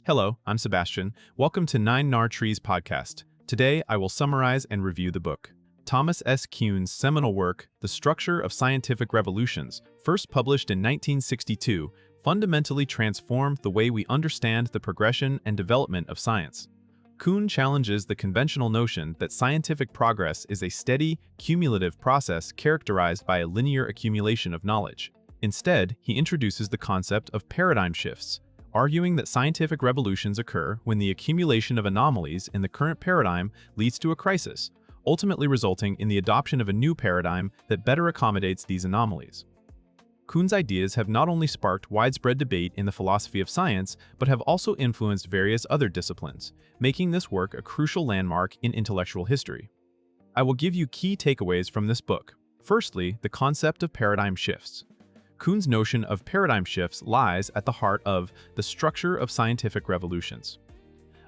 Hello, I'm Sebastian. Welcome to Nine Nar Trees podcast. Today, I will summarize and review the book. Thomas S. Kuhn's seminal work, The Structure of Scientific Revolutions, first published in 1962, fundamentally transformed the way we understand the progression and development of science. Kuhn challenges the conventional notion that scientific progress is a steady, cumulative process characterized by a linear accumulation of knowledge. Instead, he introduces the concept of paradigm shifts, arguing that scientific revolutions occur when the accumulation of anomalies in the current paradigm leads to a crisis, ultimately resulting in the adoption of a new paradigm that better accommodates these anomalies. Kuhn's ideas have not only sparked widespread debate in the philosophy of science, but have also influenced various other disciplines, making this work a crucial landmark in intellectual history. I will give you key takeaways from this book. Firstly, the concept of paradigm shifts. Kuhn's notion of paradigm shifts lies at the heart of the structure of scientific revolutions.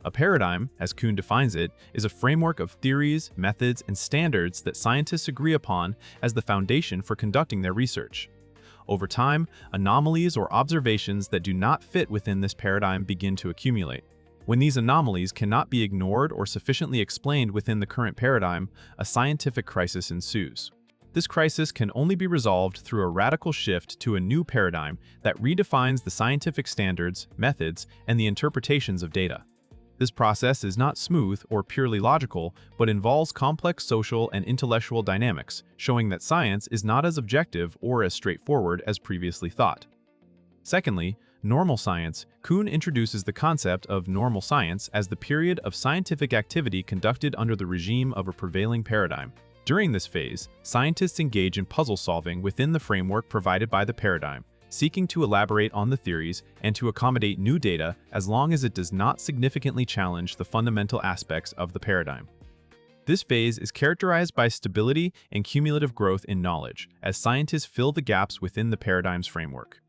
A paradigm, as Kuhn defines it, is a framework of theories, methods, and standards that scientists agree upon as the foundation for conducting their research. Over time, anomalies or observations that do not fit within this paradigm begin to accumulate. When these anomalies cannot be ignored or sufficiently explained within the current paradigm, a scientific crisis ensues. This crisis can only be resolved through a radical shift to a new paradigm that redefines the scientific standards, methods, and the interpretations of data. This process is not smooth or purely logical, but involves complex social and intellectual dynamics, showing that science is not as objective or as straightforward as previously thought. Secondly, normal science. Kuhn introduces the concept of normal science as the period of scientific activity conducted under the regime of a prevailing paradigm. During this phase, scientists engage in puzzle solving within the framework provided by the paradigm, seeking to elaborate on the theories and to accommodate new data as long as it does not significantly challenge the fundamental aspects of the paradigm. This phase is characterized by stability and cumulative growth in knowledge, as scientists fill the gaps within the paradigm's framework.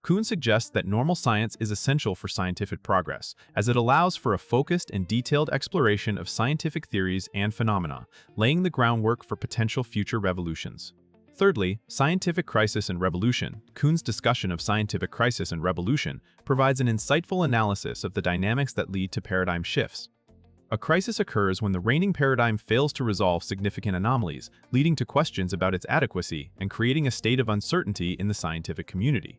Kuhn suggests that normal science is essential for scientific progress, as it allows for a focused and detailed exploration of scientific theories and phenomena, laying the groundwork for potential future revolutions. Thirdly, scientific crisis and revolution. Kuhn's discussion of scientific crisis and revolution provides an insightful analysis of the dynamics that lead to paradigm shifts. A crisis occurs when the reigning paradigm fails to resolve significant anomalies, leading to questions about its adequacy and creating a state of uncertainty in the scientific community.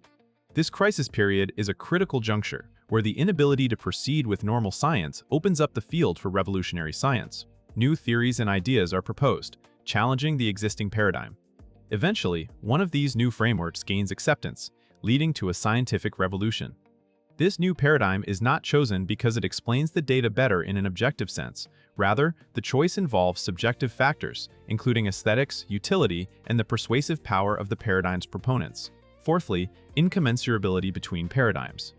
This crisis period is a critical juncture, where the inability to proceed with normal science opens up the field for revolutionary science. New theories and ideas are proposed, challenging the existing paradigm. Eventually, one of these new frameworks gains acceptance, leading to a scientific revolution. This new paradigm is not chosen because it explains the data better in an objective sense. Rather, the choice involves subjective factors, including aesthetics, utility, and the persuasive power of the paradigm's proponents. Fourthly, incommensurability between paradigms.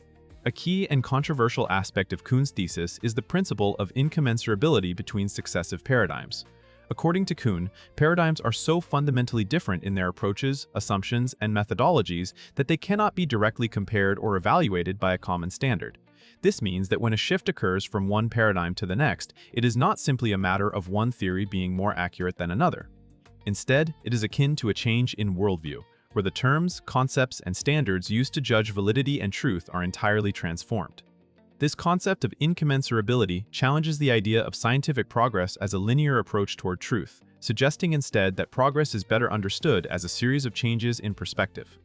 A key and controversial aspect of Kuhn's thesis is the principle of incommensurability between successive paradigms. According to Kuhn, paradigms are so fundamentally different in their approaches, assumptions, and methodologies that they cannot be directly compared or evaluated by a common standard. This means that when a shift occurs from one paradigm to the next, it is not simply a matter of one theory being more accurate than another. Instead, it is akin to a change in worldview, where the terms, concepts, and standards used to judge validity and truth are entirely transformed. This concept of incommensurability challenges the idea of scientific progress as a linear approach toward truth, suggesting instead that progress is better understood as a series of changes in perspective.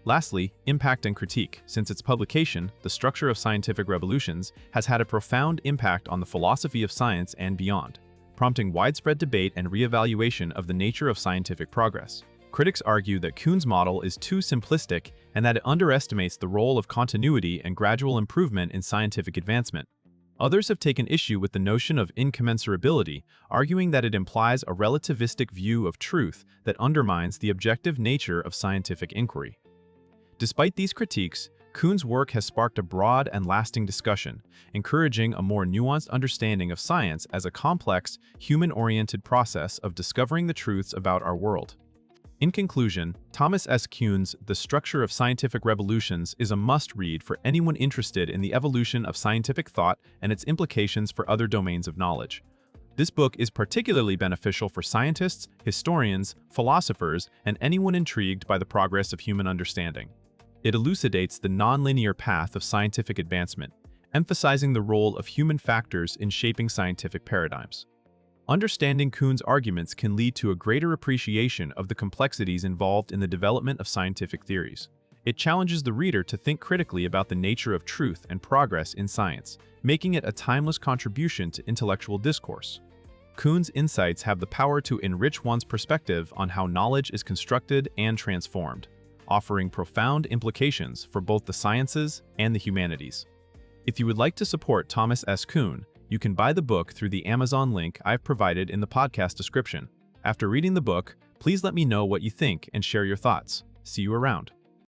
Lastly, impact and critique. Since its publication, The Structure of Scientific Revolutions has had a profound impact on the philosophy of science and beyond, prompting widespread debate and reevaluation of the nature of scientific progress. Critics argue that Kuhn's model is too simplistic and that it underestimates the role of continuity and gradual improvement in scientific advancement. Others have taken issue with the notion of incommensurability, arguing that it implies a relativistic view of truth that undermines the objective nature of scientific inquiry. Despite these critiques, Kuhn's work has sparked a broad and lasting discussion, encouraging a more nuanced understanding of science as a complex, human-oriented process of discovering the truths about our world. In conclusion, Thomas S. Kuhn's The Structure of Scientific Revolutions is a must-read for anyone interested in the evolution of scientific thought and its implications for other domains of knowledge. This book is particularly beneficial for scientists, historians, philosophers, and anyone intrigued by the progress of human understanding. It elucidates the nonlinear path of scientific advancement, emphasizing the role of human factors in shaping scientific paradigms. Understanding Kuhn's arguments can lead to a greater appreciation of the complexities involved in the development of scientific theories. It challenges the reader to think critically about the nature of truth and progress in science, making it a timeless contribution to intellectual discourse. Kuhn's insights have the power to enrich one's perspective on how knowledge is constructed and transformed, offering profound implications for both the sciences and the humanities. If you would like to support Thomas S. Kuhn, you can buy the book through the Amazon link I've provided in the podcast description. After reading the book, please let me know what you think and share your thoughts. See you around.